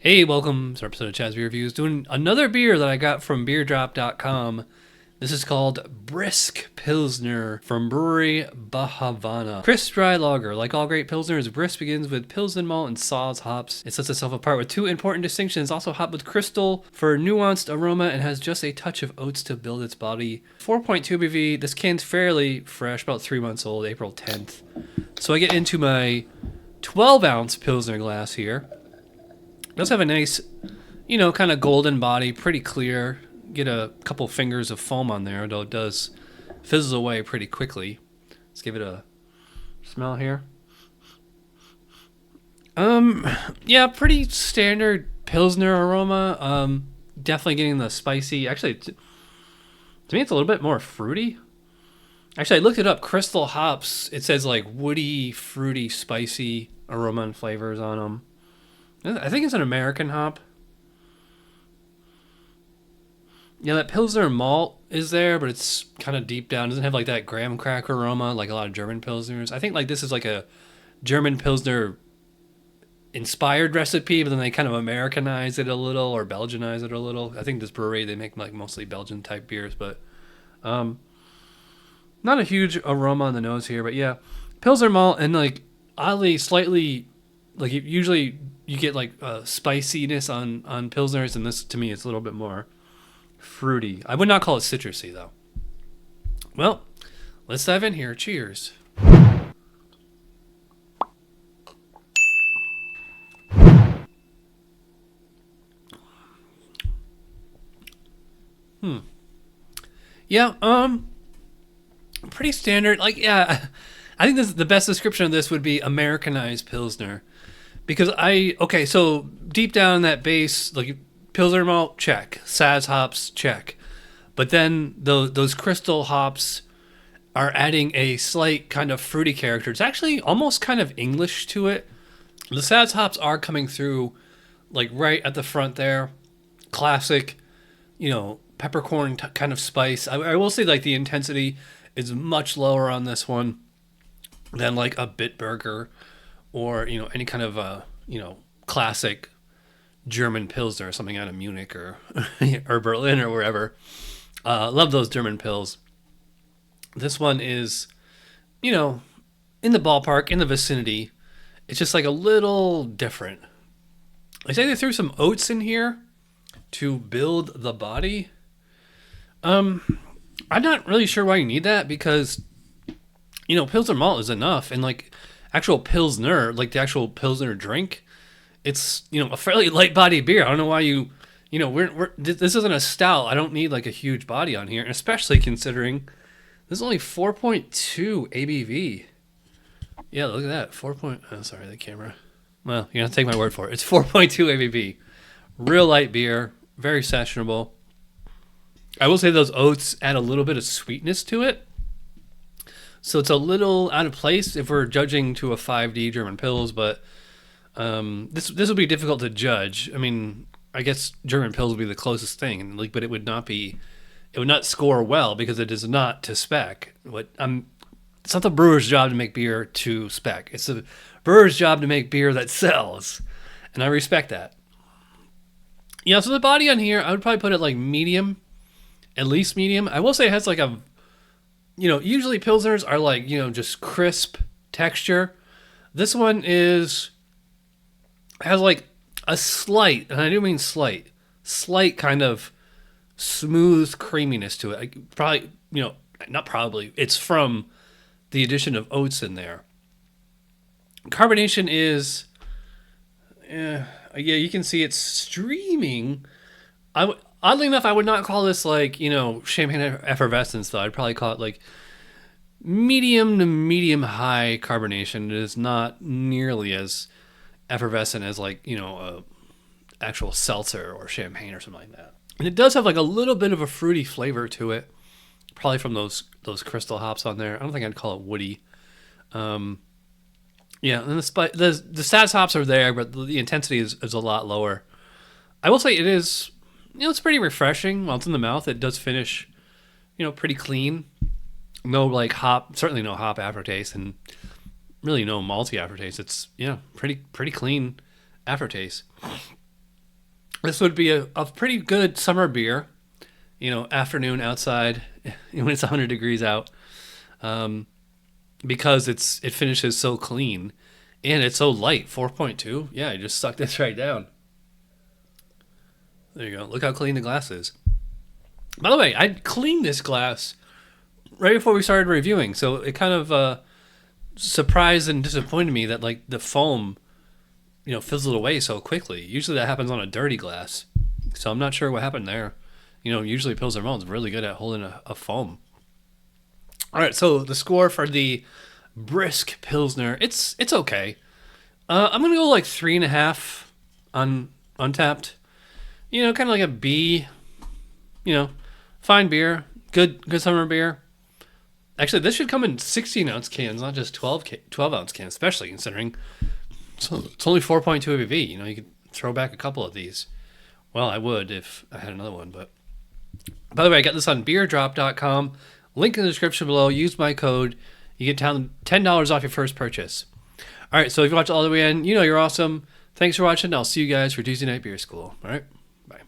Hey, welcome to an episode of Chaz Beer Reviews. Doing another beer that I got from BeerDrop.com. This is called Brisk Pilsner from brewery Bhavana. Crisp dry lager. Like all great pilsners, Brisk begins with Pilsen malt and Saaz hops. It sets itself apart with two important distinctions. Also hopped with crystal for nuanced aroma and has just a touch of oats to build its body. 4.2 ABV. This can's fairly fresh, about 3 months old, April 10th. So I get into my 12-ounce Pilsner glass here. It does have a nice, kind of golden body, pretty clear. Get a couple fingers of foam on there, though it does fizzle away pretty quickly. Let's give it a smell here. Yeah, pretty standard Pilsner aroma. Definitely getting the spicy. Actually, to me, it's a little bit more fruity. Actually, I looked it up. Crystal hops. It says like woody, fruity, spicy aroma and flavors on them. I think it's an American hop. Yeah, that Pilsner malt is there, but it's kind of deep down. It doesn't have like that graham cracker aroma like a lot of German Pilsners. I think like this is like a German Pilsner inspired recipe, but then they kind of Americanize it a little or Belgianize it a little. I think this brewery, they make like mostly Belgian type beers, but not a huge aroma on the nose here, but yeah. Pilsner malt and like oddly slightly, like usually you get like spiciness on Pilsners, and this to me it's a little bit more fruity. I would not call it citrusy though. Well, let's dive in here. Cheers. Yeah, pretty standard. Like, yeah, I think the best description of this would be Americanized Pilsner. Because so deep down that base, like Pilsner malt, check. Saaz hops, check. But then those crystal hops are adding a slight kind of fruity character. It's actually almost kind of English to it. The Saaz hops are coming through like right at the front there. Classic, peppercorn kind of spice. I will say like the intensity is much lower on this one than like a Bitburger or any kind of classic German Pilsner or something out of Munich or or Berlin or wherever. Love those German Pils. This one is in the ballpark, in the vicinity. It's just like a little different. I say they threw some oats in here to build the body. I'm not really sure why you need that because Pilsner malt is enough, and like actual Pilsner, like the actual Pilsner drink, it's a fairly light body beer. I don't know why this isn't a stout. I don't need like a huge body on here, and especially considering this is only 4.2 ABV. Yeah, look at that. Sorry, the camera. Well, you're gonna take my word for it. It's 4.2 ABV. Real light beer, very sessionable. I will say those oats add a little bit of sweetness to it. So it's a little out of place if we're judging to a 5D German Pils, but this will be difficult to judge. I mean, I guess German Pils would be the closest thing, but it would not score well because it is not to spec. It's not the brewer's job to make beer to spec. It's the brewer's job to make beer that sells, and I respect that. Yeah, so the body on here, I would probably put it like medium, at least medium. I will say it has like a usually Pilsners are like, just crisp texture. This one has like a slight, and I do mean slight kind of smooth creaminess to it. It's from the addition of oats in there. Carbonation is, you can see it's streaming. Oddly enough, I would not call this like, champagne effervescence, though. I'd probably call it like medium to medium high carbonation. It is not nearly as effervescent as like, a actual seltzer or champagne or something like that. And it does have like a little bit of a fruity flavor to it, probably from those crystal hops on there. I don't think I'd call it woody. And the Saaz hops are there, but the intensity is a lot lower. I will say it is, it's pretty refreshing while it's in the mouth. It does finish, pretty clean. No like certainly no hop aftertaste, and really no malty aftertaste. It's pretty clean aftertaste. This would be a pretty good summer beer, afternoon outside when it's 100 degrees out, because it finishes so clean and it's so light. 4.2. Yeah, I just sucked this right down. There you go. Look how clean the glass is. By the way, I cleaned this glass right before we started reviewing, so it kind of surprised and disappointed me that like the foam, fizzled away so quickly. Usually that happens on a dirty glass, so I'm not sure what happened there. Usually Pilsner Malt is really good at holding a foam. All right, so the score for the brisk Pilsner, it's okay. I'm gonna go like 3.5 on Untapped. Kind of like a B. Fine beer, good summer beer. Actually, this should come in 16-ounce cans, not just 12-ounce cans, especially considering it's only 4.2 ABV. You could throw back a couple of these. Well, I would if I had another one. But by the way, I got this on BeerDrop.com. Link in the description below. Use my code. You get $10 off your first purchase. All right, so if you watch all the way in, you're awesome. Thanks for watching. I'll see you guys for Tuesday Night Beer School. All right, bye.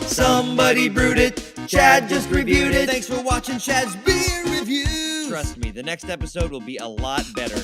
Somebody brewed it. Chad just reviewed it. Thanks for watching Chad's Beer Reviews. Trust me, the next episode will be a lot better.